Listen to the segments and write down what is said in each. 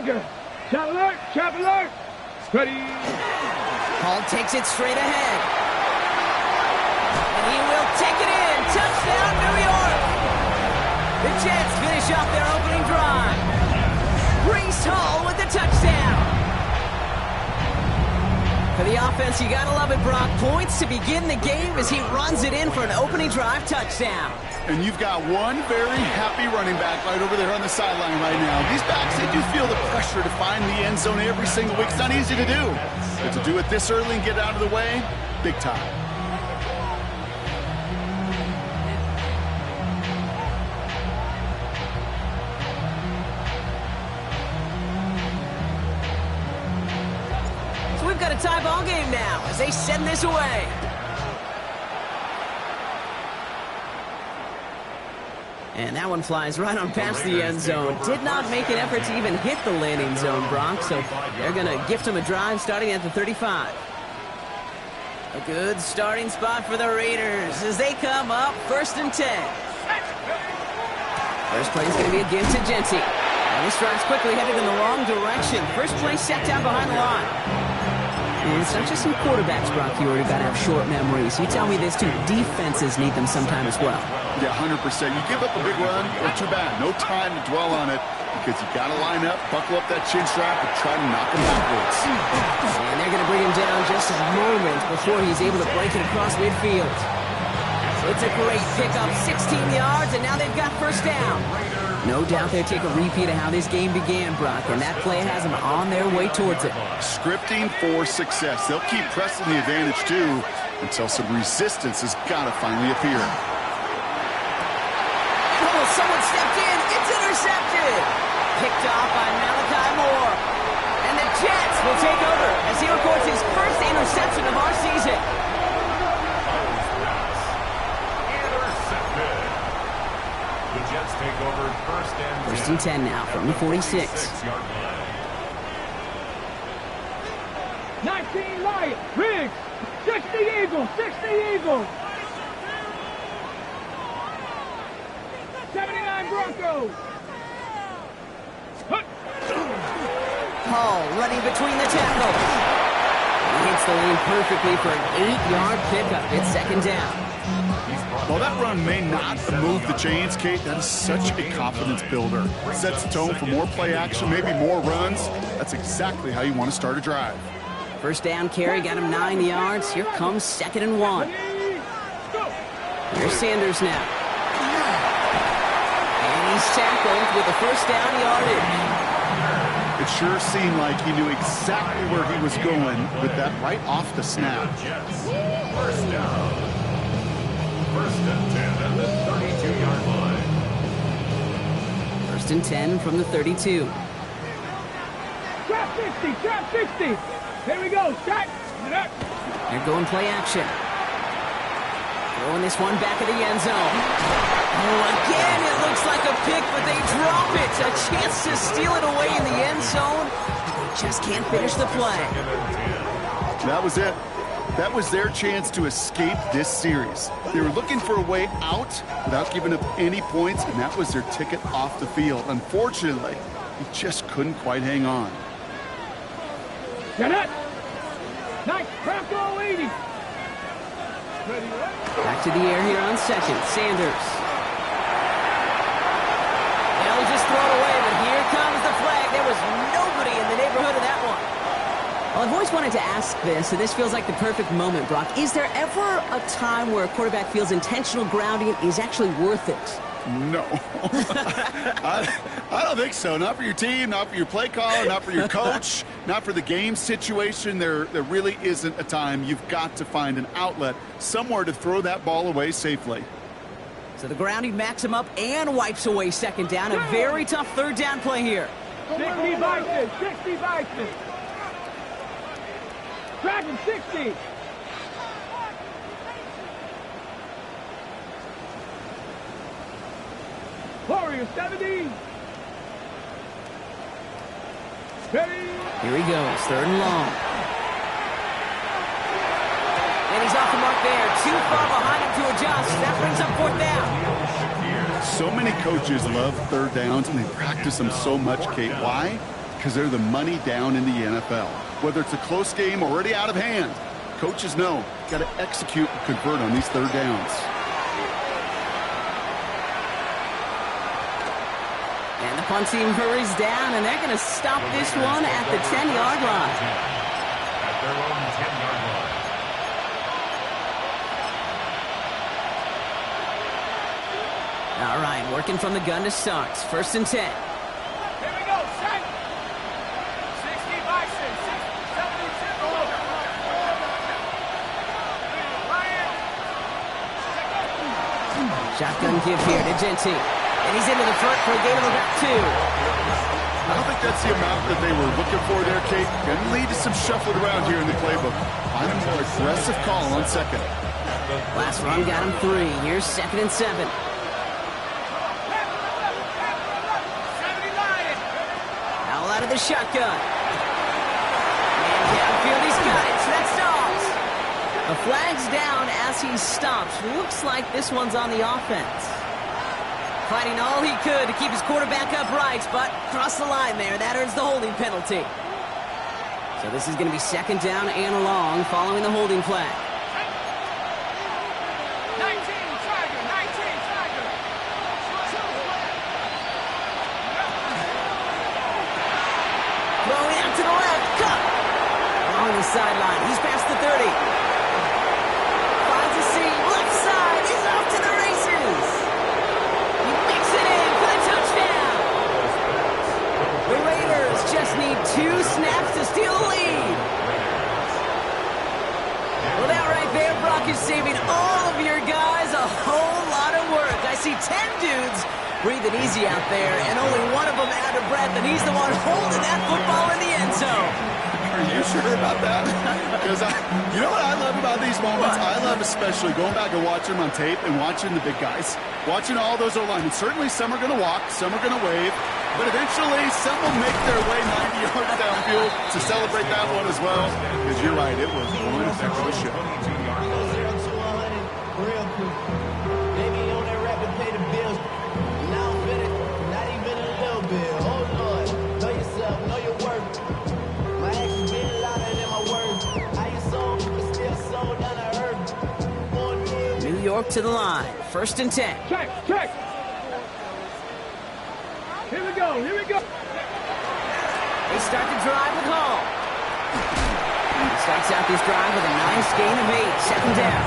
Tiger. Shot alert, trap alert. Ready. Hall takes it straight ahead. And he will take it in. Touchdown, New York. The Jets finish off their opening drive. Breece Hall with the touchdown. For the offense, you gotta love it, Brock. Points to begin the game as he runs it in for an opening drive touchdown. And you've got one very happy running back right over there on the sideline right now. These backs, they do feel the pressure to find the end zone every single week. It's not easy to do. But to do it this early and get out of the way, big time. So we've got a tie ball game now as they send this away. And that one flies right on past the end zone. Did not make an effort to even hit the landing zone, Brock. So they're going to gift him a drive starting at the 35. A good starting spot for the Raiders as they come up 1st and 10. First play is going to be a give to Genty. And this drive's quickly headed in the wrong direction. First play set down behind the line. And it's not just some quarterbacks, Brock, you already got to have short memories. You tell me this, too. Defenses need them sometime as well. Yeah, 100%. You give up a big run, or too bad. No time to dwell on it because you got to line up, buckle up that chin strap, and try to knock him backwards. And they're going to bring him down just a moment before he's able to break it across midfield. It's a great pickup, 16 yards, and now they've got first down. No doubt they'll take a repeat of how this game began, Brock, and that play has them on their way towards it. Scripting for success. They'll keep pressing the advantage, too, until some resistance has got to finally appear. Oh, someone stepped in. It's intercepted. Picked off by Malachi Moore. And the Jets will take over as he records his first interception of our season. The Jets take over First and 10 now from the 46. 19 Lions. Riggs. 60 Eagles. 60 Eagles. 79 Broncos. Hall running between the tackles. He hits the lane perfectly for an 8-yard pickup. It's second down. While that run may not move the chains, Kate, that is such a confidence builder. Sets the tone for more play action, maybe more runs. That's exactly how you want to start a drive. First down carry got him 9 yards. Here comes 2nd and 1. Here's Sanders now. And he's tackled with a first down yardage. It sure seemed like he knew exactly where he was going with that right off the snap. First down. First and 10 at the 32-yard line. First and 10 from the 32. Trap 60, trap 60. Here we go, shot. They're going play action. Throwing this one back of the end zone. Oh, again, it looks like a pick, but they drop it. A chance to steal it away in the end zone. They just can't finish the play. That was it. That was their chance to escape this series. They were looking for a way out without giving up any points, and that was their ticket off the field. Unfortunately, he just couldn't quite hang on. Get it. Nice. Bronco 80. Back to the air here on second. Sanders. They'll just throw it away, but here comes the flag. There was nobody in the neighborhood of that one. Well, I've always wanted to ask this, and this feels like the perfect moment, Brock. Is there ever a time where a quarterback feels intentional grounding is actually worth it? No. I don't think so. Not for your team, not for your play caller, not for your coach, not for the game situation. There really isn't a time. You've got to find an outlet, somewhere to throw that ball away safely. So the grounding backs him up and wipes away second down. A very tough third down play here. 60 Vikings, 60 Vikings. Dragon 60. Warrior 70. Ready. Here he goes, 3rd and long. And he's off the mark there. Too far behind him to adjust. That brings up 4th down. So many coaches love third downs, and they practice them so much, Kate. Why? because they're the money down in the NFL. Whether it's a close game already out of hand, coaches know got to execute and convert on these third downs. And the punt team hurries down, and they're going to stop this one at the 10-yard line. At their own 10-yard line. All right, working from the gun to start. First and 10. Here we go, set. 60 Bison, 70, Shotgun give here to Genty. And he's into the front for a gain of about 2. I don't think that's the amount that they were looking for there, Kate. Going to lead to some shuffling around here in the playbook. Find a more aggressive call on second. Last run got him 3. Here's 2nd and 7. Now out of the shotgun. And downfield, he's got it. So that stalls. The flag's down as he stops. Looks like this one's on the offense. Fighting all he could to keep his quarterback upright, but crossed the line there. That earns the holding penalty. So this is going to be 2nd down and long following the holding flag. 19, Tiger, 19, Tiger. Throwing out to the left. Cut. Along the sideline. He's past the 30. Finds a seam. Left side. He's off to the races. He makes it in for the touchdown. The Raiders just need 2 snaps to steal the lead. Well, that right there, Brock, is saving all of your guys a whole lot of work. I see 10 dudes breathing easy out there, and only one of them out of breath, and he's the one holding that football in the end zone. Are you sure about that? Because you know what I love about these moments? I love especially going back and watching them on tape and watching the big guys. Watching all those O-linemen. Certainly some are going to walk, some are going to wave, but eventually some will make their way 90 yards downfield to celebrate that one as well. Because you're right, it was one heck of a show. 0 to 100, real quick. Baby on that rap to pay the bills. Now I'm finished, not even a little bit. Oh Lord, know yourself, know your worth. My actions been louder than my words. I ain't sold, but still sold down to earth. New York to the line. 1st and 10. Check, check. Here we go, here we go. They start the drive with Hall. He starts out this drive with a nice gain of 8. 2nd down.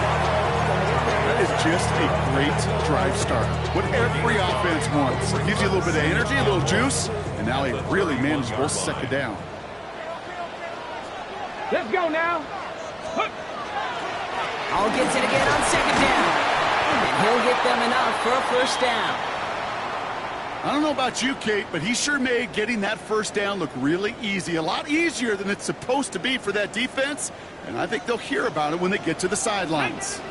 That is just a great drive start. What every offense wants. Gives you a little bit of energy, a little juice, and now a really manageable 2nd down. Let's go now. Hall gets it again on 2nd down. And he'll get them enough for a 1st down. I don't know about you, Kate, but he sure made getting that 1st down look really easy. A lot easier than it's supposed to be for that defense. And I think they'll hear about it when they get to the sidelines.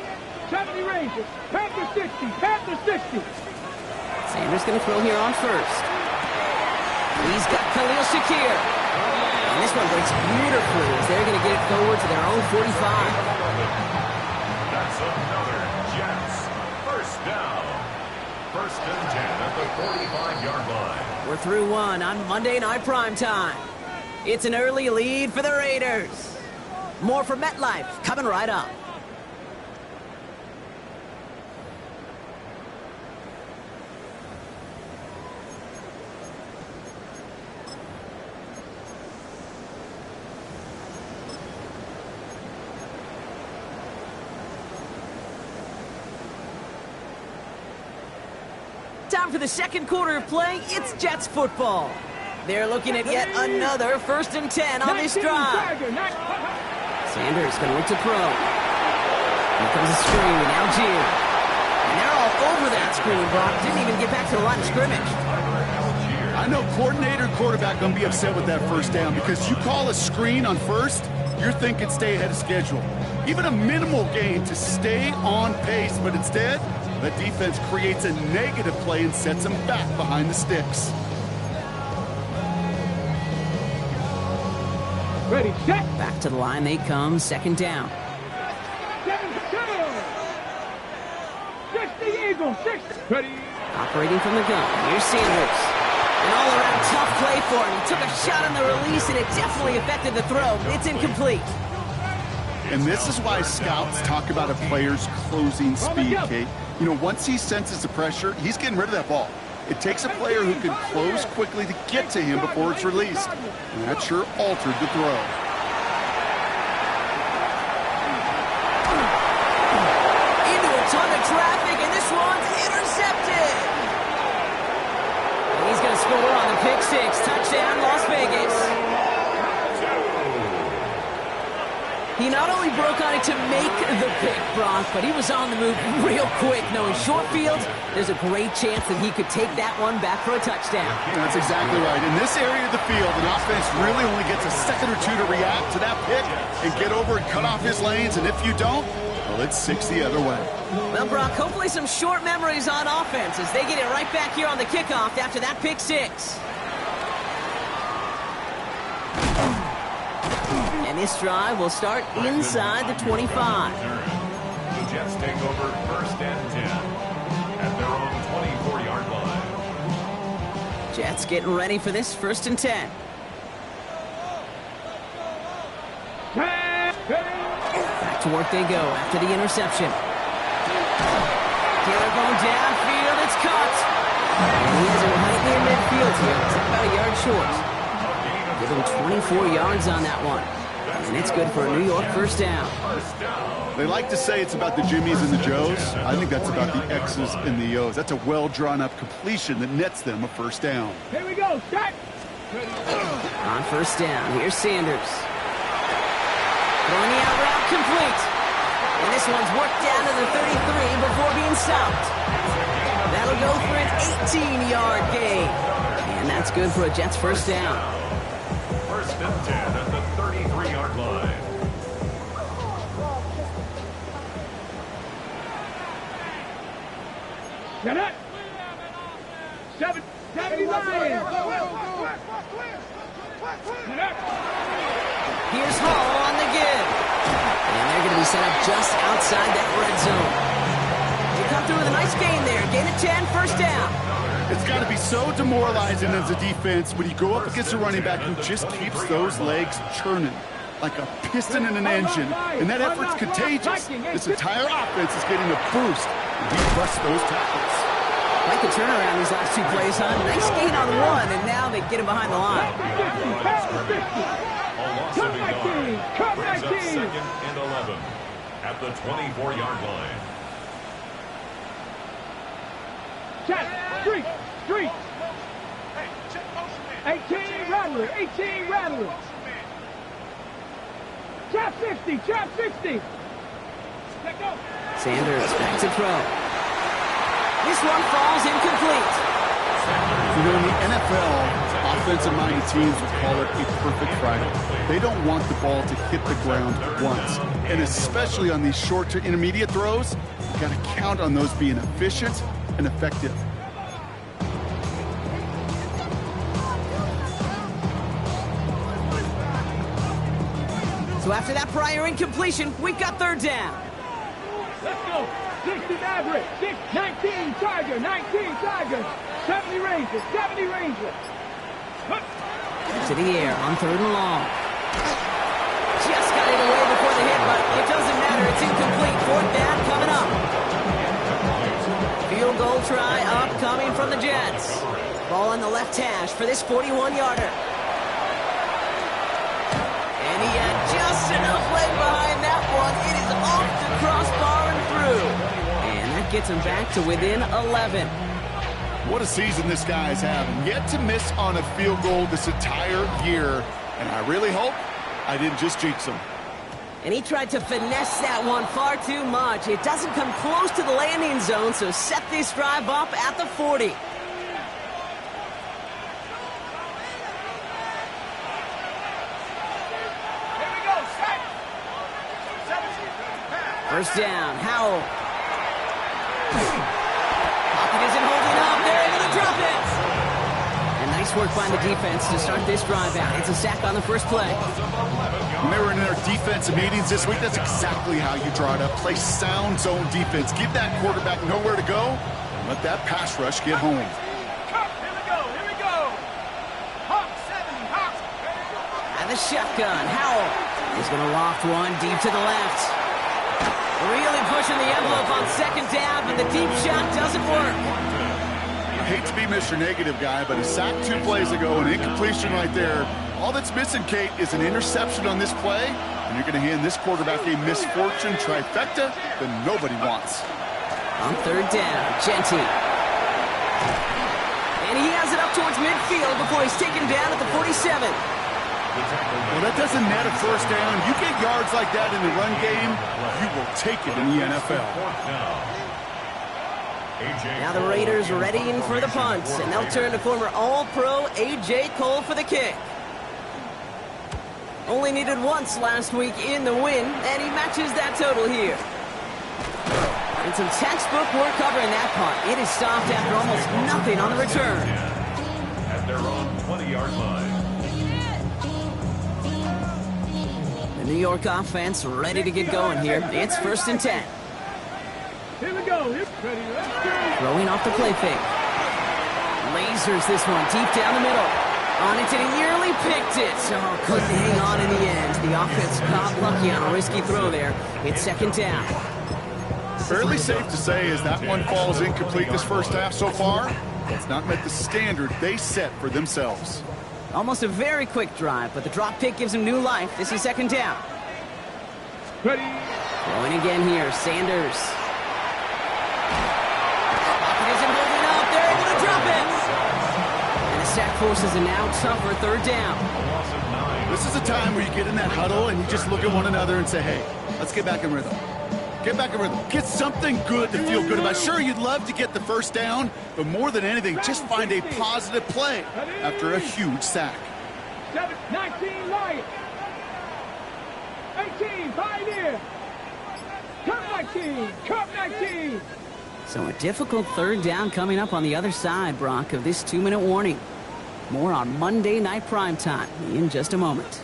70 Rangers, Panther 60, Panther 60. Sanders going to throw here on 1st. He's got Khalil Shakir. And this one breaks beautifully as they're going to get it forward to their own 45. That's another Jets 1st down. 1st and 10 at the 45-yard line. We're through one on Monday Night Primetime. It's an early lead for the Raiders. More from MetLife coming right up. Time for the 2nd quarter of play. It's Jets football. They're looking at yet another 1st and 10 on this drive. Sanders going to look to throw. Here comes a screen. Algier. And they're all over that screen, Brock. Didn't even get back to the line of scrimmage. I know coordinator and quarterback going to be upset with that 1st down because you call a screen on 1st, you're thinking stay ahead of schedule. Even a minimal gain to stay on pace, but instead, the defense creates a negative play and sets them back behind the sticks. Ready, set. Back to the line they come. 2nd down. 60 Eagles, 60. Ready. Operating from the gun. Here's Sanders. An all-around tough play for him. He took a shot on the release, and it definitely affected the throw. It's incomplete. And this is why scouts talk about a player's closing speed, Kate. You know, once he senses the pressure, he's getting rid of that ball. It takes a player who can close quickly to get to him before it's released. And that sure altered the throw. Into a ton of traffic, and this one's intercepted. And he's going to score on the pick six. Touchdown, Las Vegas. He not only broke on it to make the pick, Brock, but he was on the move real quick. Knowing short field, there's a great chance that he could take that one back for a touchdown. That's exactly right. In this area of the field, an offense really only gets a second or two to react to that pick and get over and cut off his lanes. And if you don't, well, it's 6 the other way. Well, Brock, hopefully some short memories on offense as they get it right back here on the kickoff after that pick six. And this drive will start inside the 25. The Jets take over 1st and 10 at their own 24-yard line. Jets getting ready for this 1st and 10. Back to work they go after the interception. Taylor going downfield. It's caught. And he has it right near midfield here. It's about a yard short. Give him 24 yards on that one. And it's good for a New York 1st down. They like to say it's about the Jimmies and the Joes. I think that's about the X's and the O's. That's a well-drawn-up completion that nets them a 1st down. Here we go, set. On 1st down, here's Sanders. Throwing the out route complete. And this one's worked down to the 33 before being stopped. That'll go for an 18-yard gain. And that's good for a Jets 1st down. 1st and 10 at the 33-yard line. Get it. 79. Here's Hall on the give. And they're going to be set up just outside that red zone. They come through with a nice gain there. Gain of 10, 1st down. It's got to be so demoralizing as a defense when you go up against a running back who just keeps those legs churning like a piston in an engine. And that effort's contagious. This entire offense is getting a boost, and he busts those tackles. Like the turnaround these last 2 plays, huh? Nice gain on one, and now they get him behind the line. Come back, team. Come back, team. 2nd and 11 at the 24-yard line. Check. Street. 18 Rattler. 18 Rattler. Trap 60. Trap 60. Let go. Sanders back to throw. This one falls incomplete. You know, in the NFL, offensive-minded teams would call it a perfect Friday. They don't want the ball to hit the ground once. And especially on these short to intermediate throws, you got to count on those being efficient and effective. So after that prior incompletion, we've got 3rd down. Let's go. 60 Maverick. 19 Tiger. 19 Tiger. 70 Ranger. 70 Ranger. To the air on 3rd and long. Just got it away before the hit, but it doesn't matter. It's incomplete. 4th down coming up. Field goal try upcoming from the Jets. Ball on the left hash for this 41-yarder. And he had just enough leg behind that one. It is off the crossbar and through. And that gets him back to within 11. What a season this guy's having. Yet to miss on a field goal this entire year. And I really hope I didn't just jinx him. And he tried to finesse that one far too much. It doesn't come close to the landing zone, so set this drive up at the 40. First down, Howell. Pocket isn't holding up. They're able to drop it. And nice work by the defense to start this drive out. It's a sack on the first play. When they were in their defensive meetings this week, that's exactly how you draw it up. Play sound zone defense. Give that quarterback nowhere to go, and let that pass rush get home. Here we go. And the shotgun, Howell. He's going to loft one deep to the left. Really pushing the envelope on second down, but the deep shot doesn't work. I hate to be Mr. Negative guy, but a sack 2 plays ago, an incompletion right there. All that's missing, Kate, is an interception on this play, and you're going to hand this quarterback a misfortune trifecta that nobody wants. On third down, Genty. And he has it up towards midfield before he's taken down at the 47. Well, that doesn't net a first down. You get yards like that in the run game, you will take it in the NFL. Now the Raiders readying for the punt, and they'll turn to former All-Pro A.J. Cole for the kick. Only needed once last week in the win, and he matches that total here. And some textbook work covering that punt. It is stopped after almost nothing on the return. At their own 20-yard line. The New York offense ready to get going here. It's 1st and 10. Here we go. Ready, let's go. Throwing off the play fake. Lasers this one deep down the middle. On it, and he nearly picked it. So couldn't hang on in the end. The offense got lucky on a risky throw there. It's 2nd down. Fairly safe to say as that one falls incomplete this first half so far, it's not met the standard they set for themselves. Almost a very quick drive, but the drop pick gives him new life. This is 2nd down. Ready. Throwing again here, Sanders. Pocket isn't holding up. They're able to drop it. And the sack forces a now tougher 3rd down. This is a time where you get in that huddle and you just look at one another and say, hey, let's get back in rhythm. Get back in rhythm. Get something good to feel good about. Sure, you'd love to get the first down, but more than anything, just find a positive play after a huge sack. 19 Lions. 18 Pioneer. Cup 19. Cup 19. So a difficult 3rd down coming up on the other side, Brock, of this 2-minute warning. More on Monday Night Primetime in just a moment.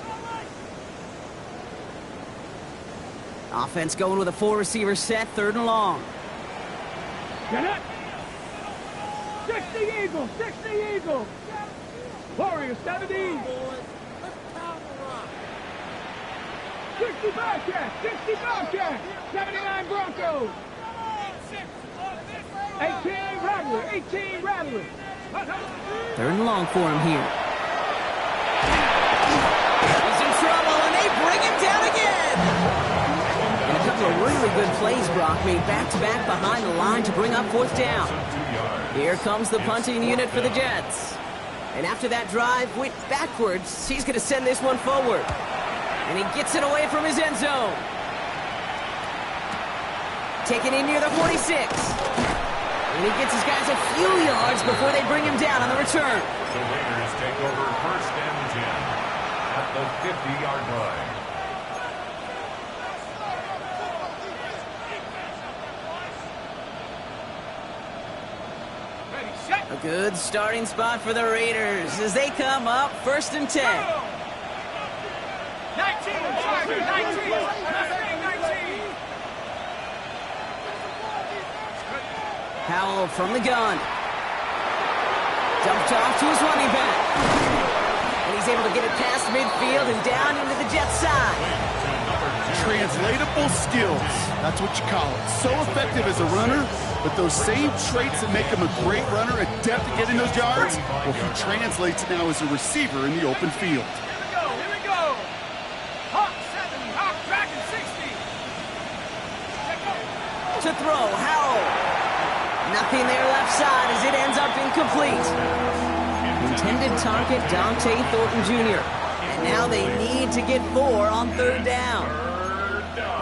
Offense going with a 4-receiver set, 3rd and long. Get it. 60 Eagles. 60 Eagles. Warriors 70. 60 Bobcats. 60 Bobcats. 79 Broncos. 18 Rattlers. 18 Rattlers. 3rd and long for him here. He's in trouble, and they bring him down again. And a couple of really good plays, Brock, made back-to-back behind the line to bring up 4th down. Here comes the punting unit for the Jets. And after that drive went backwards, he's going to send this one forward. And he gets it away from his end zone. Taken in near the 46. And he gets his guys a few yards before they bring him down on the return. The Raiders take over 1st and 10 at the 50-yard line. A good starting spot for the Raiders as they come up 1st and 10. 19 Chargers. 19. 19. Howell from the gun. Dumped off to his running back. And he's able to get it past midfield and down into the Jets side. Translatable skills. That's what you call it. So effective as a runner, but those same traits that make him a great runner, adept at getting those yards, well, he translates now as a receiver in the open field. Here we go. Hawk 70. Hawk Dragon 60. To throw, Howell. Nothing there left side as it ends up incomplete. Intended target, Dante Thornton Jr. And now they need to get 4 on 3rd down.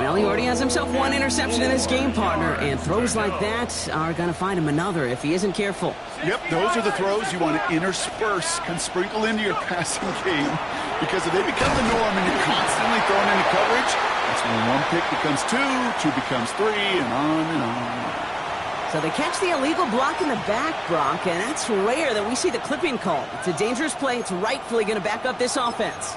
Well, he already has himself 1 interception in this game, partner, and throws like that are going to find him another if he isn't careful. Yep, those are the throws you want to intersperse, can sprinkle into your passing game, because if they become the norm and you're constantly throwing into coverage, that's when 1 pick becomes 2, 2 becomes 3, and on and on. So they catch the illegal block in the back, Brock, and that's rare that we see the clipping call. It's a dangerous play. It's rightfully going to back up this offense.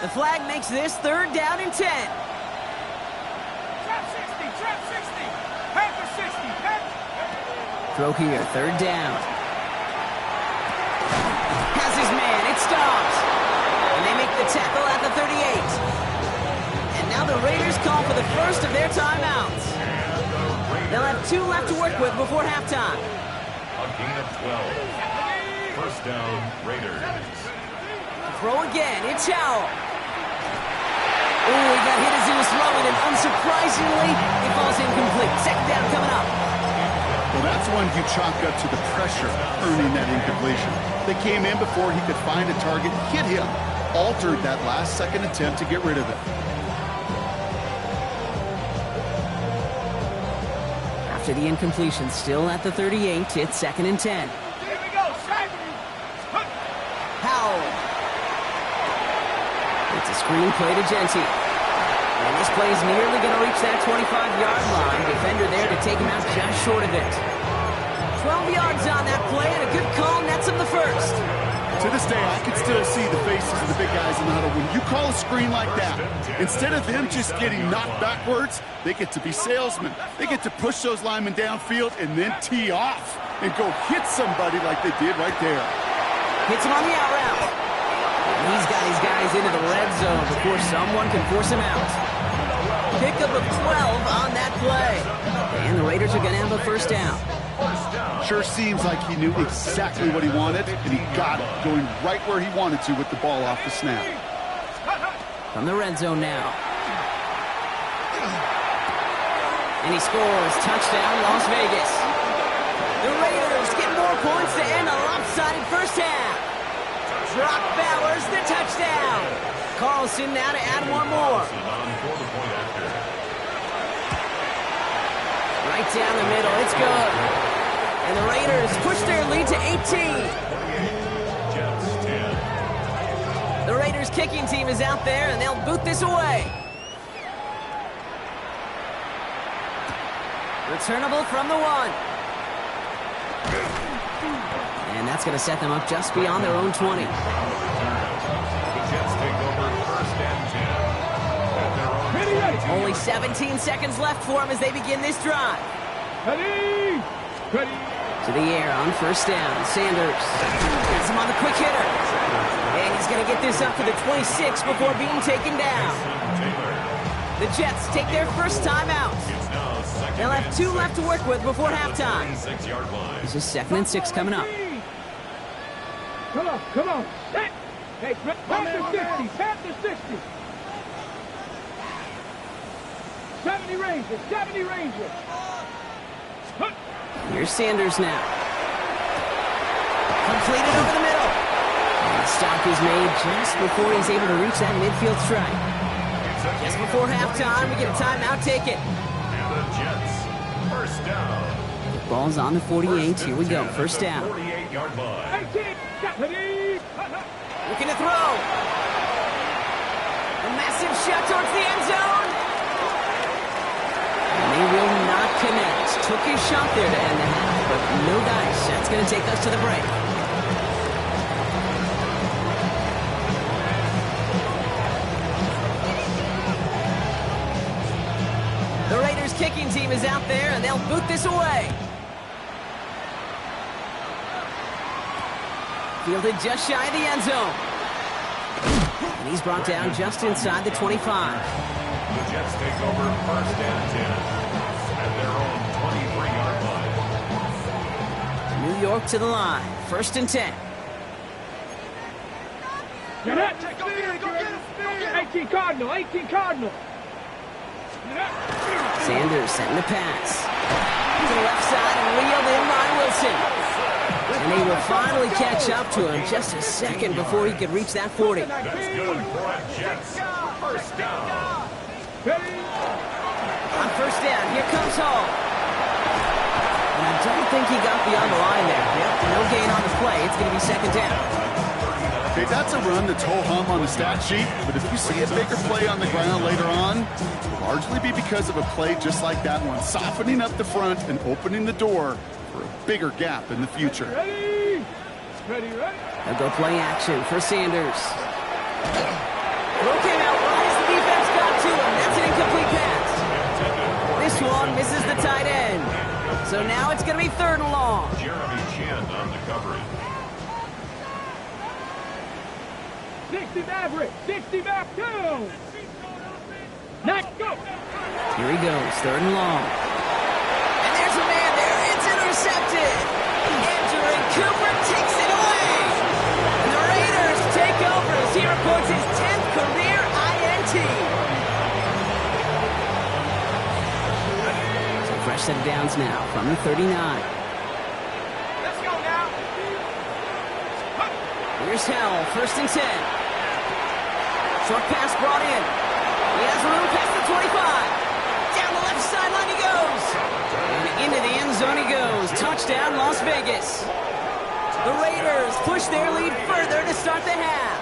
The flag makes this 3rd down and 10. Trap 60. Trap 60. Panther 60. Panther. Throw here, 3rd down. tackle at the 38. And now the Raiders call for the first of their timeouts. They'll have 2 left to work with before halftime. A gain of 12. First down, Raiders. Throw again. It's Howell. Oh, he got hit as he was throwing, and unsurprisingly, it falls incomplete. Second down coming up. Well, that's one you chalk up to the pressure earning that incompletion. They came in before he could find a target, hit him, altered that last-second attempt to get rid of it. After the incompletion, still at the 38, it's 2nd and 10. Here we go. Howell. It's a screen play to Genty. And this play is nearly going to reach that 25-yard line. Defender there to take him out just short of it. 12 yards on that play, and a good call nets him the first. To this day, I can still see the faces of the big guys in the huddle. When you call a screen like that, instead of them just getting knocked backwards, they get to be salesmen. They get to push those linemen downfield and then tee off and go hit somebody like they did right there. Hits him on the out route. And he's got his guys into the red zone before someone can force him out. Pickup of 12 on that play. And the Raiders are going to have a first down. Sure seems like he knew exactly what he wanted, and he got it, going right where he wanted to with the ball off the snap. From the red zone now. And he scores. Touchdown, Las Vegas. The Raiders get more points to end a lopsided first half. Brock Bowers, the touchdown. Carlson now to add one more. Right down the middle. It's good. And the Raiders push their lead to 18. The Raiders kicking team is out there, and they'll boot this away. Returnable from the 1. And that's going to set them up just beyond their own 20. The Jets take over first and 10. At their own Only 17 seconds left for them as they begin this drive. Ready? Ready? To the air on first down. Sanders gets him on the quick hitter. And he's going to get this up to the 26 before being taken down. The Jets take their first timeout. They'll have 2 left to work with before halftime. This is 2nd and 6 coming up. Come on, come on. Hey, Panther 60, Panther 60. 70 Rangers, 70 Rangers. Here's Sanders now. Completed over the middle. And the stop is made just before he's able to reach that midfield strike. Just before halftime, we get a timeout taken. And the Jets, first down. The ball's on the 48. Here we go. First down. 48-yard line. 18, ready? Looking to throw. A massive shot towards the end zone. And they will not connect. Took his shot there to end the half, but no dice. That's going to take us to the break. The Raiders kicking team is out there, and they'll boot this away. Fielded just shy of the end zone. And he's brought down just inside the 25. The Jets take over first and 10 at their own 23-yard line. New York to the line. First and 10. Get it! Go get him! 18 Cardinal, 18 Cardinal. Sanders setting the pass. To the left side and reeled in by Wilson. And they will finally catch up to him just a second before he could reach that 40. That's good for the Jets. First down. On first down, here comes Hall. And I don't think he got beyond the line there. Yep, no gain on the play. It's going to be second down. Okay, that's a run that's ho-hum on the stat sheet, but if you see a bigger play on the ground later on, it'll largely be because of a play just like that one, softening up the front and opening the door for a bigger gap in the future. Ready? Ready, ready? They'll go play action for Sanders. Throw came out right as the defense got to him. That's an incomplete pass. This one misses the tight end. So now it's going to be third and long. Jeremy Chand on the coverage. 60 Maverick. 60 Maverick. 2. Next, go. Here he goes, 3rd and long. And there's a man there. It's intercepted. Andrew Cooper takes it away. And the Raiders take over as he records his 10th career INT. So fresh set of downs now from the 39. Let's go now. Here's Hell, 1st and 10. Short pass brought in. He has room past the 25. Down the left sideline he goes. And into the end zone he goes. Touchdown, Las Vegas. The Raiders push their lead further to start the half.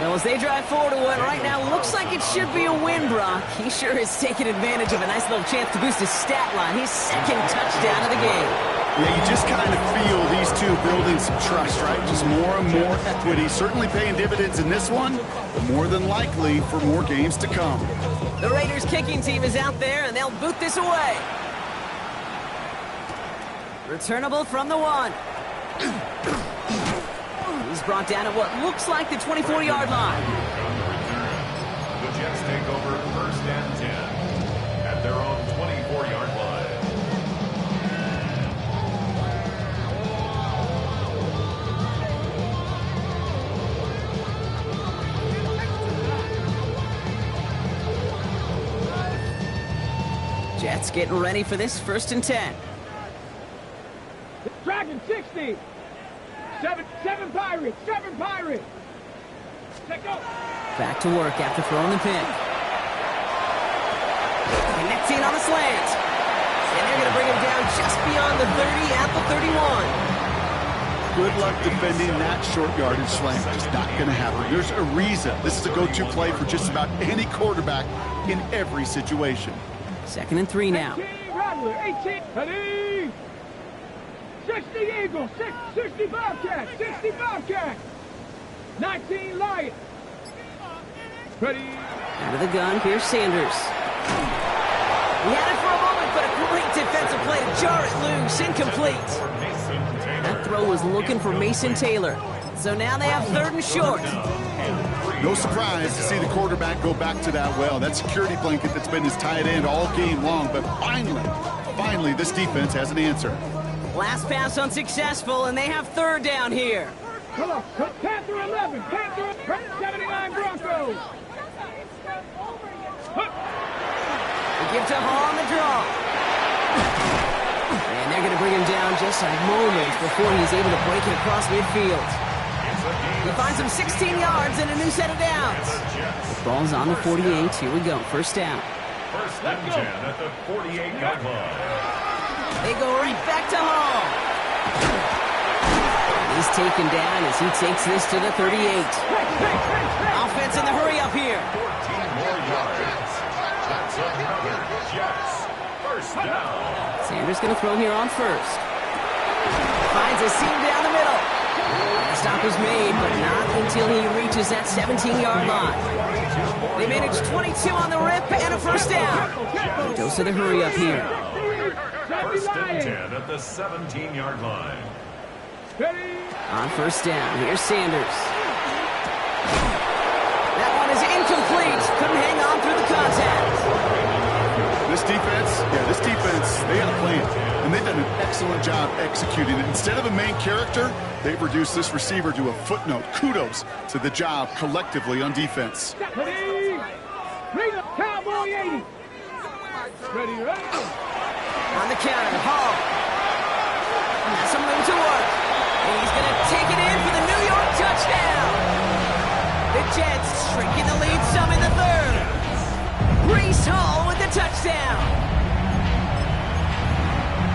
Well, as they drive forward to what right now looks like it should be a win, Brock. He sure is taking advantage of a nice little chance to boost his stat line. His 2nd touchdown of the game. Yeah, you just kind of feel these two building some trust, right? Just more and more equity. Certainly paying dividends in this one, but more than likely for more games to come. The Raiders kicking team is out there, and they'll boot this away. Returnable from the 1. He's brought down at what looks like the 24-yard line. The Jets take over 1st and 10 at their own 24-yard line. Jets getting ready for this 1st and 10. Dragon 60. 7 Pirates. 7 Pirates. Let's go. Back to work after throwing the pick. Connecting on the slant. And they're going to bring him down just beyond the 30 at the 31. Good luck defending that short yardage slant. Just not going to happen. There's a reason. This is a go-to play for just about any quarterback in every situation. 2nd and 3 now. 18 Rattler. 18. Ready. 60 Eagles. 60 Bobcats. 60 Bobcats. 19 Lions. Ready. Out of the gun, here's Sanders. He had it for a moment, but a great defensive play to jar it loose. Incomplete. That throw was looking for Mason Taylor. So now they have 3rd and short. No surprise to see the quarterback go back to that well. That security blanket that's been his tight end all game long. But finally, this defense has an answer. Last pass unsuccessful, and they have 3rd down here. Come on. Panther 11. Panther 79 Broncos. They give to Hall on the draw. And they're going to bring him down just a moment before he's able to break it across midfield. He finds him 16 yards and a new set of downs. The ball's on the 48. Here we go. 1st down. 1st and 10 at the 48-yard line. They go right back to Hall. He's taken down as he takes this to the 38. Offense in the hurry up here. 14 more yards. That's another Jets 1st down. Sanders going to throw here on 1st. Finds a seam down the middle. And the stop is made, but not until he reaches that 17-yard line. They manage 22 on the rip and a 1st down. Dose of the hurry up here. 1st and 10 at the 17-yard line. On 1st down, here's Sanders. That one is incomplete. Couldn't hang on through the contact. This defense, they had a plan. And they've done an excellent job executing it. Instead of a main character, they've reduced this receiver to a footnote. Kudos to the job collectively on defense. Ready. Read up. Cowboy 80. Ready. On the counter, Hall. Has some room to work. And he's going to take it in for the New York touchdown. The Jets shrinking the lead some in the 3rd. Breece Hall with the touchdown.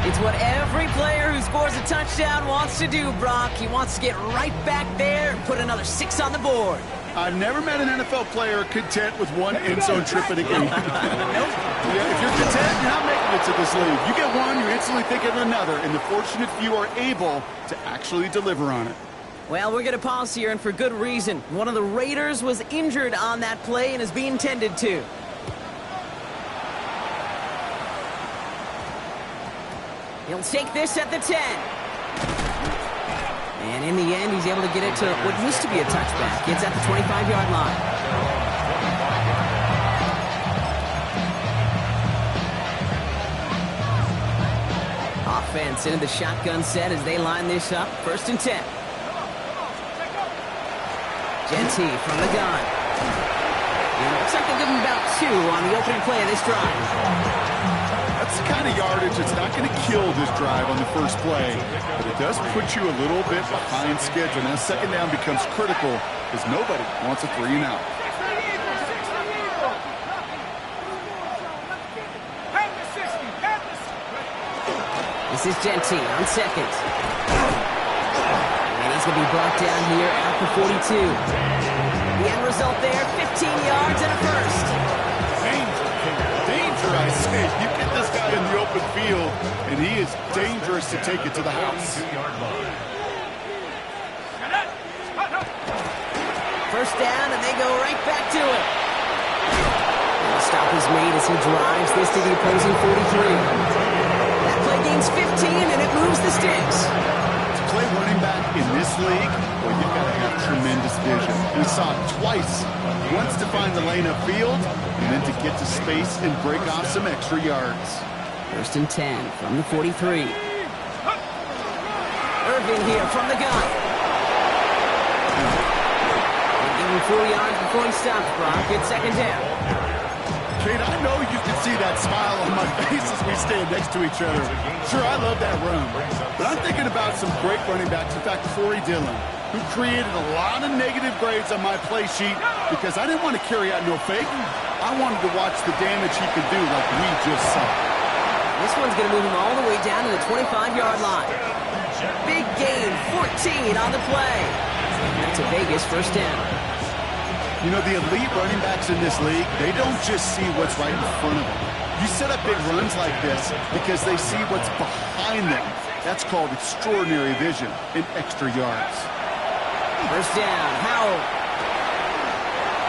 It's what every player who scores a touchdown wants to do, Brock. He wants to get right back there and put another 6 on the board. I've never met an NFL player content with one end zone trip in a game. Yeah, if you're content, you're not making it to this league. You get one, you're instantly thinking of another, and the fortunate few are able to actually deliver on it. Well, we're going to pause here, and for good reason. One of the Raiders was injured on that play and is being tended to. He'll take this at the 10. And in the end, he's able to get it to what used to be a touchback. It's at the 25-yard line. Offense into the shotgun set as they line this up. 1st and 10. Jeanty from the gun. And it looks like they'll give him about 2 on the opening play of this drive. That's the kind of yardage that's not going to kill this drive on the first play, but it does put you a little bit behind schedule. Now, 2nd down becomes critical because nobody wants a 3 and out. This is Jeanty on 2nd. And he's going to be brought down here at the 42. The end result there, 15 yards and a first. Danger, I say. You get this guy in the open field, and he is dangerous to take it to the house. 1st down, and they go right back to it. And the stop is made as he drives this to the opposing 43. That play gains 15, and it moves the sticks. To play running back in this league, well, you've got to have tremendous vision. We saw it twice. Once to find the lane upfield, and then to get to space and break off some extra yards. 1st and 10 from the 43. Irvin here from the gun. They give him 4 yards before he stops, Brock. It's 2nd down. Kate, I know you can see that smile on my face as we stand next to each other. Sure, I love that run, but I'm thinking about some great running backs. In fact, Corey Dillon, who created a lot of negative grades on my play sheet because I didn't want to carry out no fake. I wanted to watch the damage he could do like we just saw. This one's going to move him all the way down to the 25-yard line. Big gain, 14 on the play. That's a Vegas 1st down. You know, the elite running backs in this league, they don't just see what's right in front of them. You set up big runs like this because they see what's behind them. That's called extraordinary vision and extra yards. 1st down, Howell.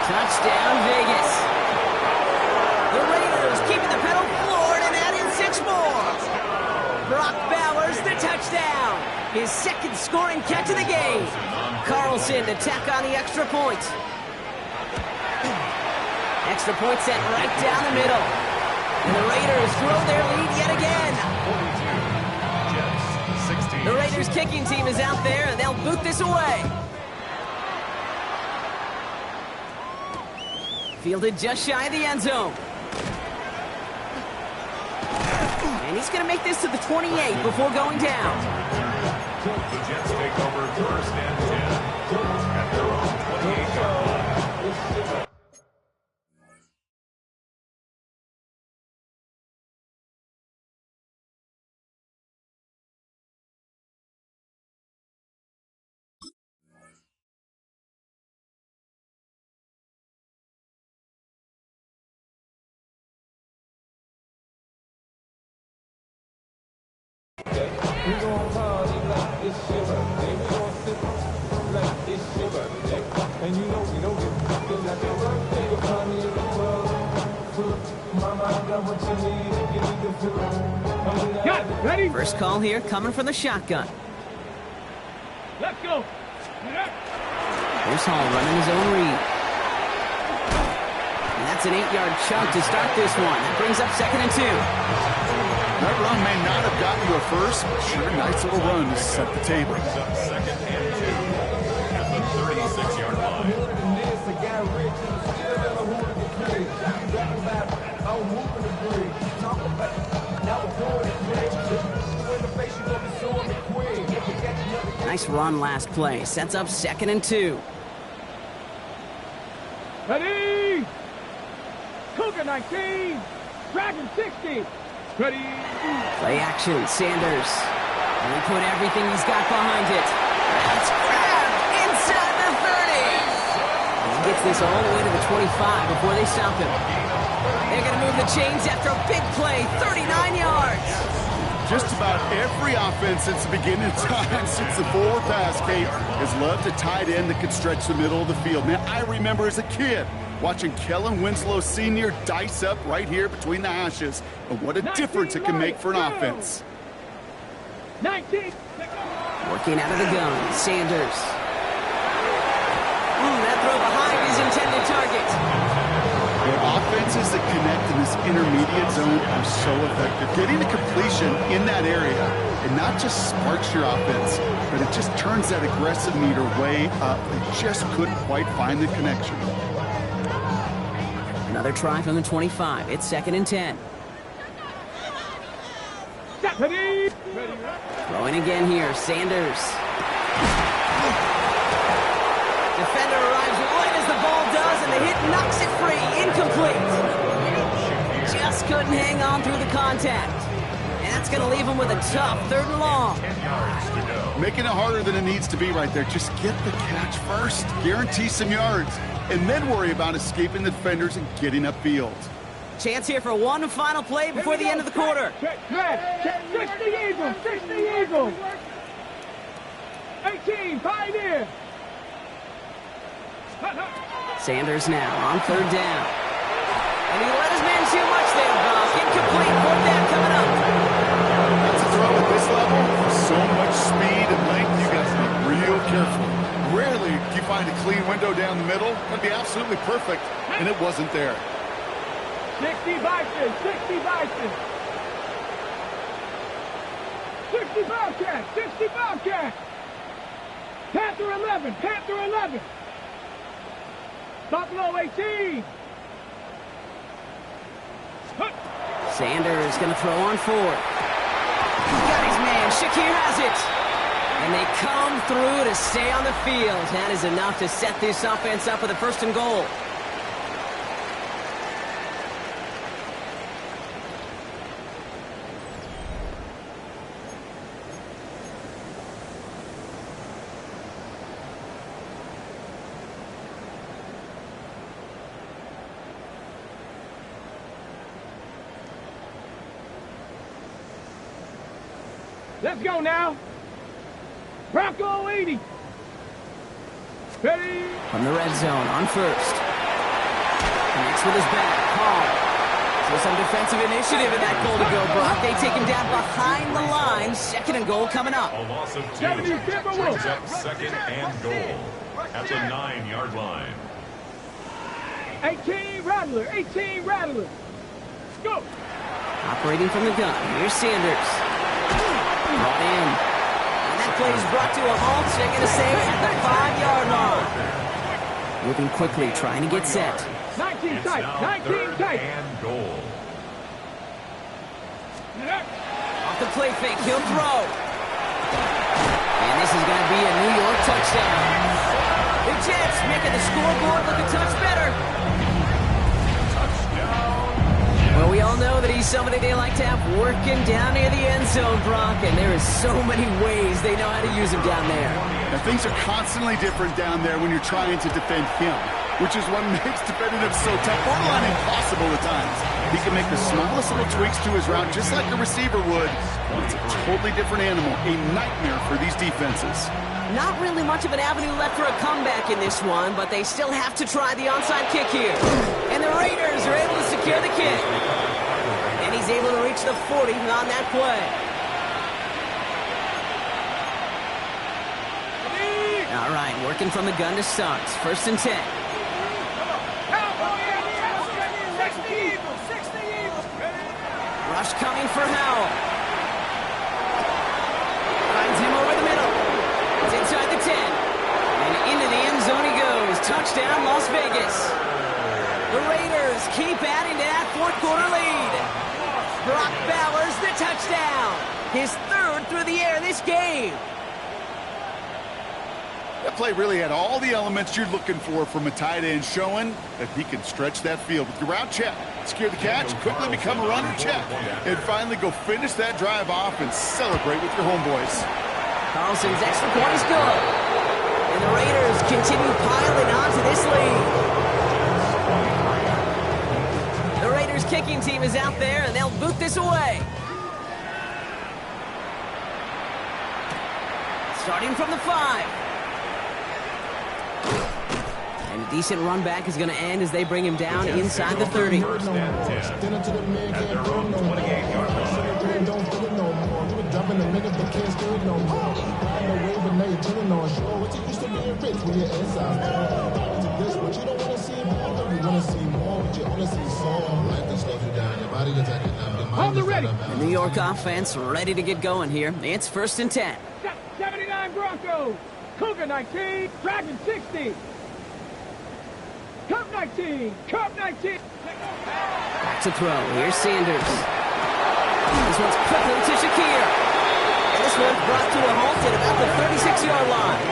Touchdown, Vegas. The Raiders keeping the pedal floored and adding 6 more. Brock Bowers, the touchdown. His 2nd scoring catch of the game. Carlson to tack on the extra point. Extra point set right down the middle. And the Raiders grow their lead yet again. The Raiders kicking team is out there, and they'll boot this away. Fielded just shy of the end zone. And he's going to make this to the 28 before going down. The Jets take over 1st and 10 at their own 28-yard line. We gon' party like it's your birthday. We gon' sip like it's your birthday. And you know we don't give a fuck like your birthday. You'll find me in the club. Mama, I got what you need. You need to feel it. Got it. Ready? First call here coming from the shotgun. Let's go. Here's Hall running his own read. And that's an 8-yard chunk to start this one. That brings up 2nd and 2. That run may not have gotten you a first, but sure, a nice little run to set the table. Brings up 2nd and 2 at the 36-yard line. Nice run last play. Sets up 2nd and 2. Ready? Cougar 19. Dragon 60. Ready? Play action, Sanders. And he put everything he's got behind it. It's grabbed inside the 30. And he gets this all the way to the 25 before they stop him. They're going to move the chains after a big play, 39 yards. Just about every offense since the beginning of time, since the forward pass, Kate, has loved a tight end that could stretch the middle of the field. Man, I remember as a kid watching Kellen Winslow Sr. dice up right here between the hashes. And what a difference it can make for an offense. 19. 4th Working out of the gun, Sanders. That throw behind his intended target. Offenses that connect in this intermediate zone are so effective. Getting a completion in that area, it not just sparks your offense, but it just turns that aggressive meter way up. They just couldn't quite find the connection. Another try from the 25. It's 2nd and 10. Throwing again here, Sanders. Defender arrives right as the ball does, and the hit knocks it free. Incomplete. Just couldn't hang on through the contact. And that's going to leave him with a tough 3rd and long. 10 yards to go. Making it harder than it needs to be right there. Just get the catch first. Guarantee some yards. And then worry about escaping the defenders and getting upfield. Chance here for one final play before the end of the quarter. Check the Eagles. 18, Pioneer. Sanders now on 3rd down. And he let his man too much there, Brock. Incomplete. 4th down coming up. That's a throw at this level. So much speed and length, you got to be real careful. Rarely do you find a clean window down the middle. That'd be absolutely perfect, and it wasn't there. 60 Bison. 60 Bobcats. Panther 11. Buffalo 18. Sanders going to throw on 4th. He got his man. Shakir has it. And they come through to stay on the field. That is enough to set this offense up with a 1st and goal. Let's go now. Bronco 80. Ready? From the red zone on 1st. Connects with his back. Hall. So some defensive initiative in that goal to go, Brock. They take him down behind the line. 2nd and goal coming up. A loss of 2 brings up 2nd and goal at the 9-yard line. 18 Rattler. Go. Operating from the gun. Here's Sanders. Brought in. And that play is brought to a halt. They're going to say at the 5-yard line. Moving quickly, trying to get set. 19 It's tight. now 19 3rd tight. and goal. Off the play fake, he'll throw. And this is going to be a New York touchdown. The Jets making the scoreboard look a touch better. Well, we all know that he's somebody they like to have working down near the end zone, Brock, and there is so many ways they know how to use him down there. Now, things are constantly different down there when you're trying to defend him, which is what makes defending him so tough, borderline impossible at times. He can make the smallest little tweaks to his route just like a receiver would. It's a totally different animal, a nightmare for these defenses. Not really much of an avenue left for a comeback in this one, but they still have to try the onside kick here. And the Raiders are able to secure the kick. And he's able to reach the 40 on that play. All right, working from the gun to start. 1st and 10. Rush coming for Howell. Finds him over the middle. It's inside the 10. And into the end zone he goes. Touchdown, Las Vegas. The Raiders keep adding to that 4th quarter lead. Brock Bowers, the touchdown. His 3rd through the air this game. That play really had all the elements you're looking for from a tight end, showing that he can stretch that field with your route check, secure the catch, quickly become a runner check, and finally go finish that drive off and celebrate with your homeboys. Carlson's extra point is good. And the Raiders continue piling onto this lead. The Raiders kicking team is out there, and they'll boot this away. Starting from the 5. And a decent run back is going to end as they bring him down inside the 30. 1st and 10 at their own 28-yard line. for your insides, man. This, but you don't want to see more. You want to see more, but you honestly saw life that slows you down. Your body gets active. Hold the ready. The New York offense ready to get going here. It's 1st and 10. 79 Broncos. Cougar 19. Dragon 60. Cup 19. Cup 19. Back to throw. Here's Sanders. This one's quickly to Shakir. And this one's brought to a halt at about the 36-yard line.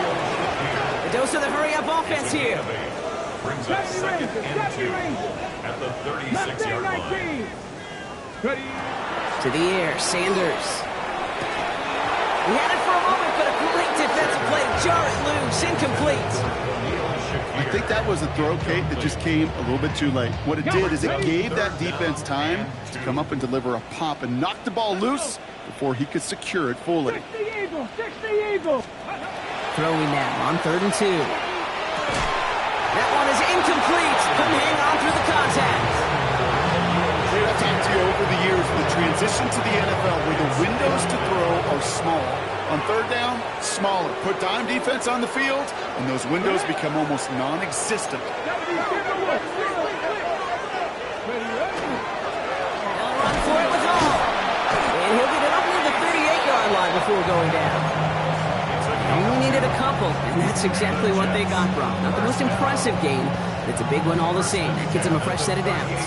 A dose of the hurry-up offense here. Brings up 2nd and 2 at the 36-yard line. Ready. To the air, Sanders. He had it for a moment, but a great defensive play to jar it loose, incomplete. I think that was a throw, Kate, that just came a little bit too late. What it did is it gave that defense time to come up and deliver a pop and knock the ball loose before he could secure it fully. 60 Eagles, 60 Eagles. Throwing now on 3rd and 2. That one is incomplete. Couldn't hang on through the contact. I've talked to you over the years, the transition to the NFL where the windows to throw are small. On 3rd down, smaller. Put dime defense on the field, and those windows become almost non-existent. They'll run for it with all. And he'll get it up near the 38-yard line before going down. Only needed a couple, and that's exactly what they got, Brock. Not the most impressive game, but it's a big one all the same. That gets him a fresh set of downs.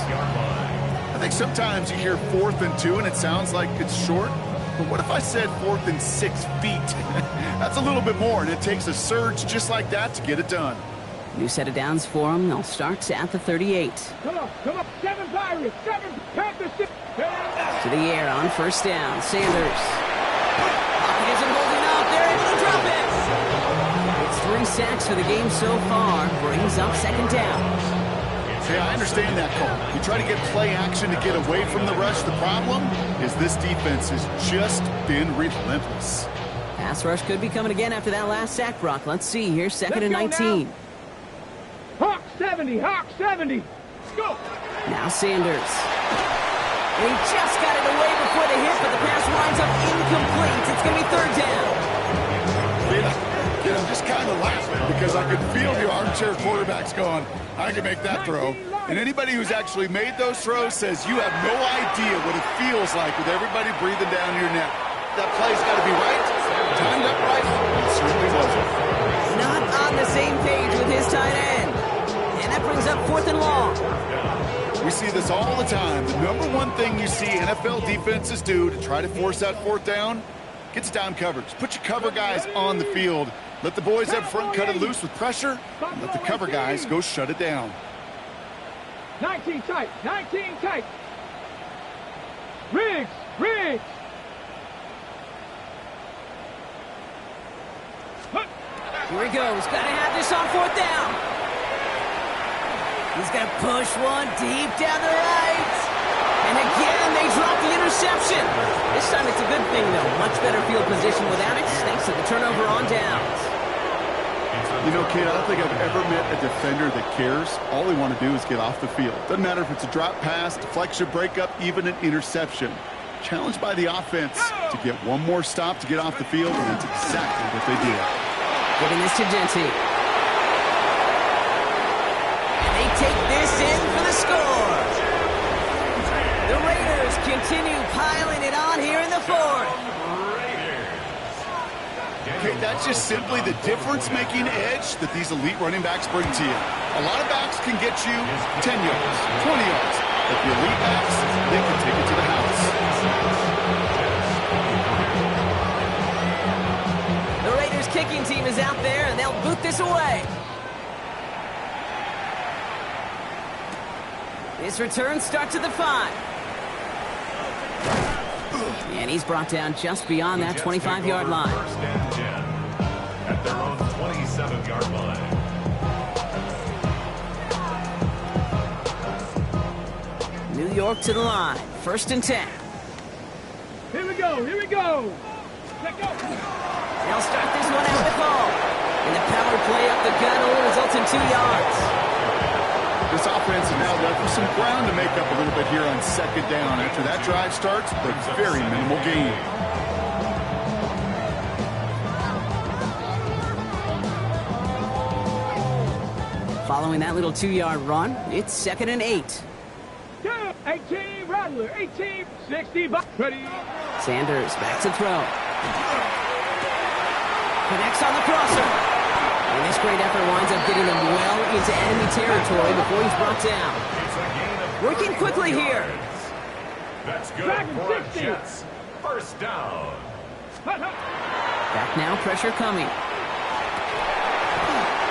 I think sometimes you hear 4th and 2, and it sounds like it's short. But what if I said 4th and 6 feet? That's a little bit more, and it takes a surge just like that to get it done. New set of downs for him. They'll start at the 38. Come on. 7 Pirates, 7 Panthers. To the air on 1st down. Sanders. Pocket isn't holding up. They're able to drop it. It's 3 sacks for the game so far. Brings up 2nd down. Yeah, I understand that call. You try to get play action to get away from the rush. The problem is this defense has just been relentless. Pass rush could be coming again after that last sack, Brock. Let's see. Here's 2nd and 19. Hawk 70, Hawk 70. Let's go. Now Sanders. And he just got it away before the hit, but the pass winds up incomplete. It's going to be 3rd down. I'm just kind of laughing because I could feel the armchair quarterbacks going, I can make that throw. And anybody who's actually made those throws says you have no idea what it feels like with everybody breathing down your neck. That play's got to be right, timed up right. It certainly wasn't. Not on the same page with his tight end. And that brings up 4th and long. We see this all the time. The number one thing you see NFL defenses do to try to force that 4th down, gets down coverage. Put your cover guys on the field. Let the boys up front cut it loose with pressure, and let the cover guys go shut it down. 19 tight, 19 tight. Riggs. Here he goes. Got to have this on 4th down. He's going to push one deep down the right. And again, they drop the interception. This time it's a good thing, though. Much better field position without it, thanks to the turnover on downs. You know, Kate, I don't think I've ever met a defender that cares. All they want to do is get off the field. Doesn't matter if it's a drop pass, deflection, breakup, even an interception. Challenged by the offense to get one more stop to get off the field, and that's exactly what they did. Giving this to Genty. And they take this in for the score. The Raiders continue piling it on here in the 4th. Okay, that's just simply the difference-making edge that these elite running backs bring to you. A lot of backs can get you 10 yards, 20 yards, but the elite backs, they can take it to the house. The Raiders kicking team is out there, and they'll boot this away. This return starts at the 5. And he's brought down just beyond that 25-yard line. 1st and 10 at their own 27-yard line. New York to the line. 1st and 10. Here we go. Let go. They'll start this one out with ball. And the power play up the gut only results in 2 yards. This offense is now left with some ground to make up a little bit here on 2nd down. After that drive starts, a very minimal gain. Following that little 2-yard run, it's 2nd and 8. 18, Rattler, 18, 60, ready. Sanders back to throw. Connects on the crosser. And this great effort winds up getting him well into enemy territory before he's brought down. Working quickly here. That's good Dragon for 60. Jets. First down. Back now, pressure coming.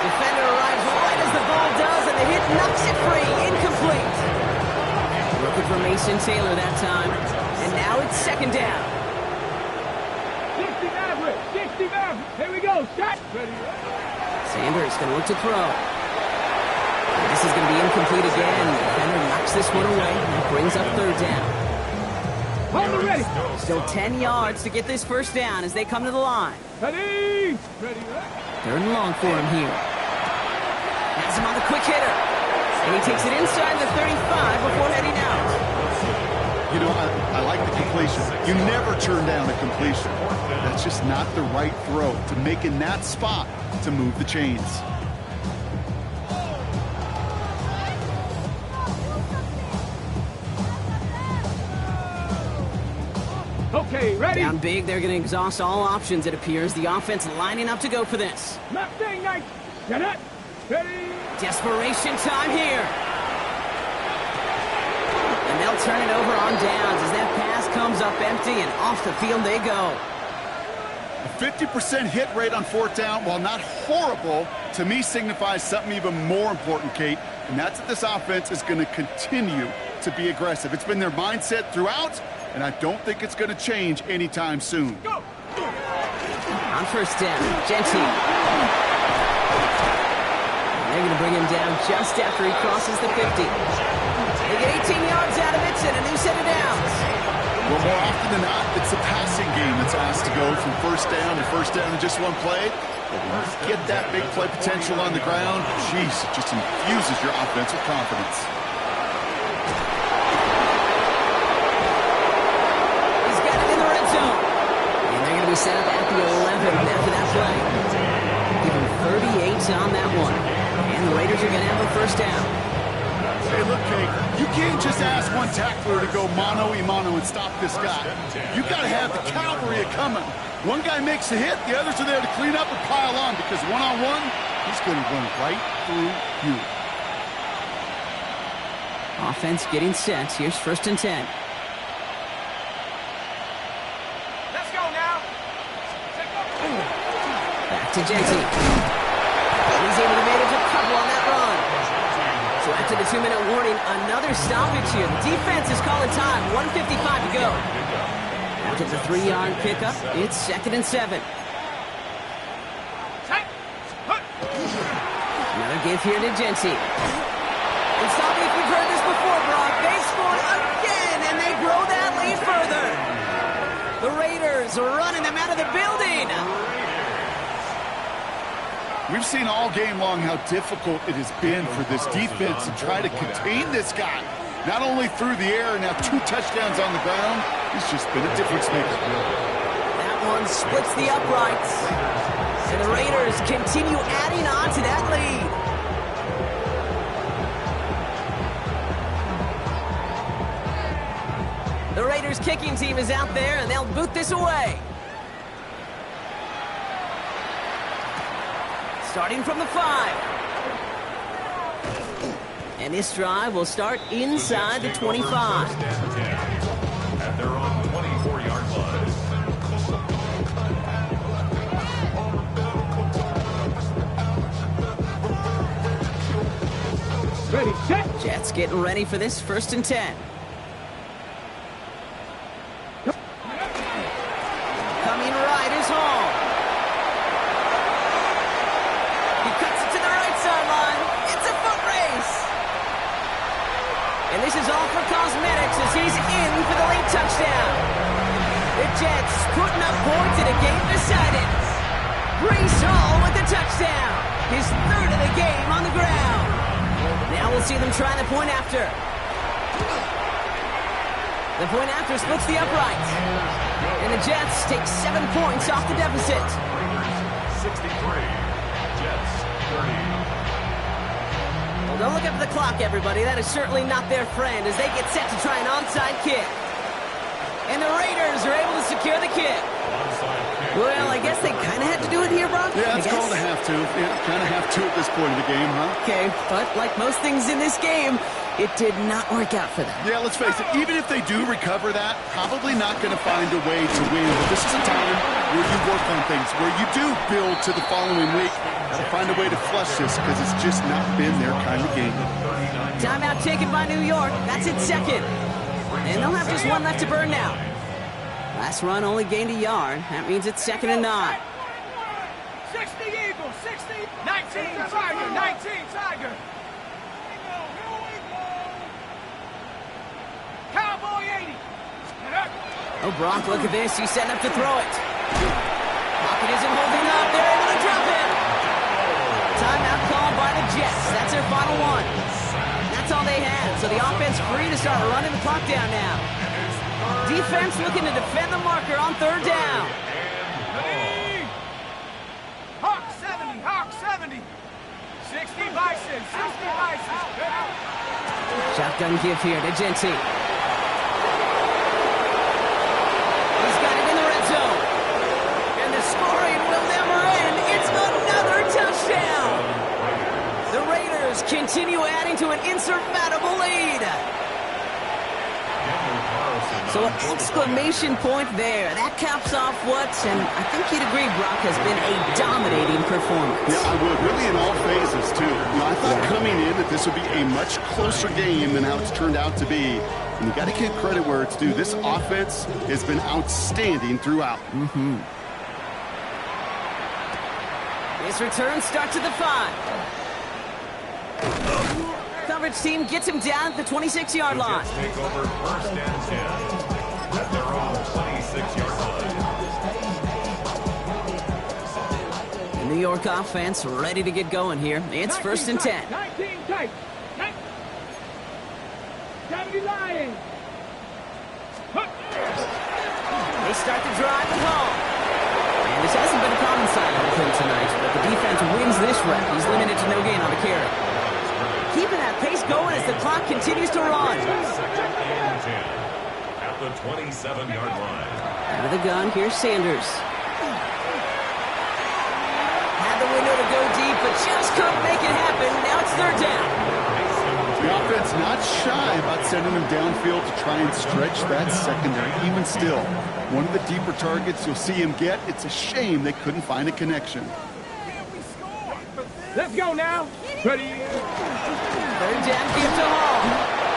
Defender arrives right as the ball does, and the hit knocks it free. Incomplete. Looking for Mason Taylor that time. And now it's 2nd down. 60 Maverick, 60 Maverick. Here we go, shot. Ready. Sanders going to look to throw. This is going to be incomplete again. The defender knocks this one away, and it brings up 3rd down. Hold it ready. Still 10 yards to get this first down as they come to the line. Ready. Ready. 3rd and long for him here. Has him on the quick hitter. And he takes it inside the 35 before heading out. You know, I like the completion. You never turn down a completion. That's just not the right throw to make in that spot to move the chains. Okay, ready. Down big, they're going to exhaust all options, it appears. The offense lining up to go for this. Left thing, nice. Get it. Ready. Desperation time here. And they'll turn it over on downs as that pass comes up empty, and off the field they go. A 50% hit rate on 4th down, while not horrible, to me signifies something even more important, Kate, and that's that this offense is going to continue to be aggressive. It's been their mindset throughout, and I don't think it's going to change anytime soon. Go. On 1st down, Gentile. They're going to bring him down just after he crosses the 50. They get 18 yards out of it and a new set of downs. Well, more often than not, it's the passing game that's asked to go from 1st down to 1st down in just one play. But when you get that big play potential on the ground, geez, it just infuses your offense with confidence. He's got it in the red zone. And they're going to be set up at the 11 after that play. Give him 38 on that one. And the Raiders are going to have a 1st down. Hey, look, Kate, you can't just ask one tackler to go mano-a-mano and stop this guy. You got to have the cavalry coming. One guy makes a hit, the others are there to clean up and pile on, because one-on-one, he's going to run right through you. Offense getting set. Here's 1st and 10. Let's go now. Back to Gentile. He's able to manage a couple on that run. So after the 2-minute warning, another stoppage here. The defense is calling time. 1:55 to go. After the 3-yard pickup, it's 2nd and 7. Another give here to Gentile. And stop me if you've heard this before, Brock. They scored again, and they grow that lead further. The Raiders are running them out of the building. We've seen all game long how difficult it has been for this defense to try to contain this guy. Not only through the air, now 2 touchdowns on the ground. He's just been a difference maker. That one splits the uprights. And the Raiders continue adding on to that lead. The Raiders kicking team is out there, and they'll boot this away. Starting from the 5. And this drive will start inside the 25. At their own 24-yard line. Ready, set. Jets getting ready for this 1st and 10. Coming right is Hall. He cuts it to the right sideline. It's a foot race. And this is all for cosmetics as he's in for the late touchdown. The Jets putting up points in a game decided. Breece Hall with the touchdown. His 3rd of the game on the ground. Now we'll see them try the point after. The point after splits the upright. And the Jets take 7 points off the deficit. 63. Jets 30. Don't look up at the clock, everybody. That is certainly not their friend as they get set to try an onside kick. And the Raiders are able to secure the kick. Onside kick. Well, I guess they kind of had to do it here, Brock. Yeah, it's I guess. called a have to. Yeah, kind of have to at this point in the game, huh? Okay, but like most things in this game, it did not work out for them. Yeah, let's face it, even if they do recover that, probably not going to find a way to win. But this is a time where you work on things, where you do build to the following week. Got to find a way to flush this because it's just not been their kind of game. Timeout taken by New York. That's its second. And they'll have just one left to burn now. Last run only gained a yard. That means it's 2nd and 9. 60 Eagles, 60, 19 Tiger, 19 Tiger. Cowboy 80. Oh, Brock, look at this. He's setting up to throw it. Pocket isn't holding up. They're able to drop it. Timeout called by the Jets. That's their final one. That's all they had. So the offense free to start running the clock down now. Defense looking to defend the marker on 3rd down. Hawk 70, Hawk 70. 60 Bison, 60 Bison. Shotgun give here to Genty. He's got it in the red zone. And the scoring will never end. It's another touchdown. The Raiders continue adding to an insurmountable lead. So an exclamation point there. That caps off what, and I think you'd agree, Brock, has been a dominating performance. Yeah, I would. Really in all phases, too. I thought coming in that this would be a much closer game than how it's turned out to be. And you got to give credit where it's due. This offense has been outstanding throughout. This return starts at the 5. Coverage team gets him down at the 26-yard line. Jets take over 1st and 10 at their own 26-yard line. The New York offense ready to get going here. It's 1st and 10. 19 tight. 70 Lions. They start the drive at home. And this hasn't been a common sight of him tonight, but the defense wins this rep. He's limited to no gain on the carry. Keeping that pace going as the clock continues to run. 2nd and 10 at the 27-yard line. Out of the gun, here's Sanders. Had the window to go deep, but just couldn't make it happen. Now it's 3rd down. The offense not shy about sending them downfield to try and stretch that secondary. Even still, one of the deeper targets you'll see him get. It's a shame they couldn't find a connection. Let's go now. Ready? 3rd down, give to Hall.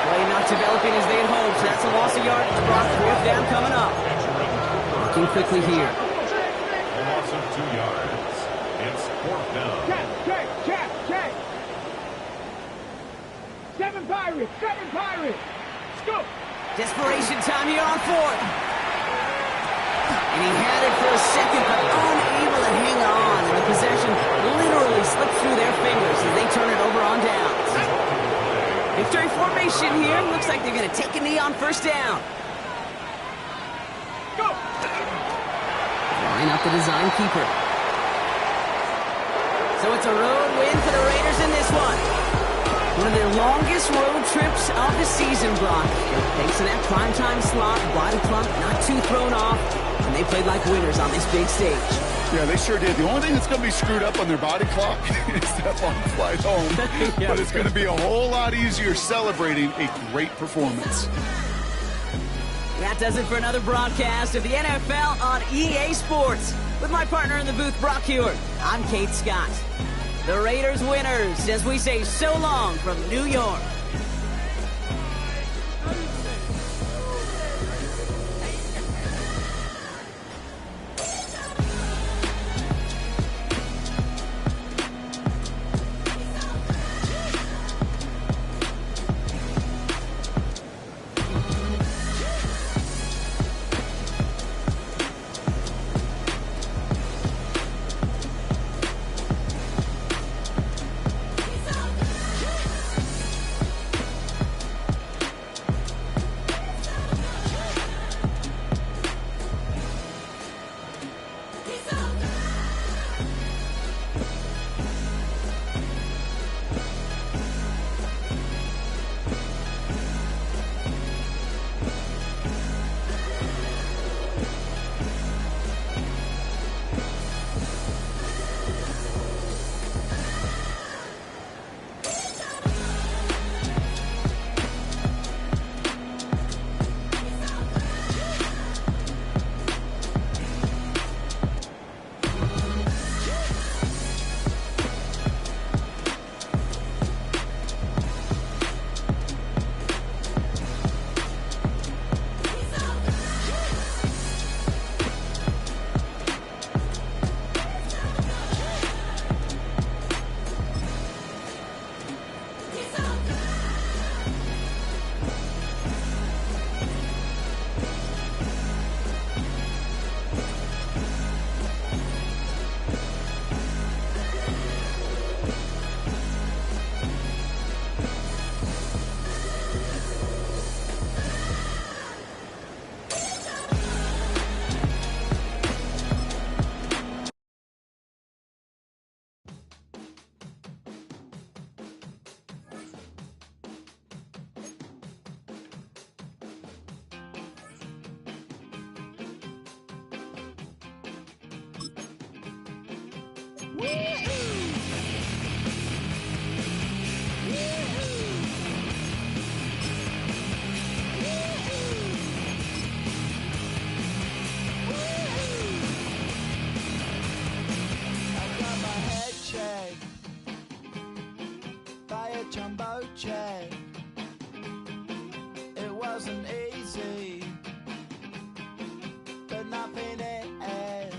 Play not developing as they had hoped. That's a loss of yardage. Brock, 4th down coming up. Working quickly here. A loss of 2 yards. It's 4th down. Check. 7 Pirates, 7 Pirates. Scoop. Desperation time here on 4th. And he had it for a second, but unable to hang on. And the possession literally slipped through their fingers as they turn it over on downs. Victory formation here. Looks like they're going to take a knee on 1st down. Go. Line up the design keeper. So it's a road win for the Raiders in this one. One of their longest road trips of the season, Brock. Thanks to that primetime slot, body clock not too thrown off, and they played like winners on this big stage. Yeah, they sure did. The only thing that's going to be screwed up on their body clock is that long flight home. Yeah. But it's going to be a whole lot easier celebrating a great performance. That does it for another broadcast of the NFL on EA Sports. With my partner in the booth, Brock Hewitt, I'm Kate Scott. The Raiders winners as we say so long from New York. Woo!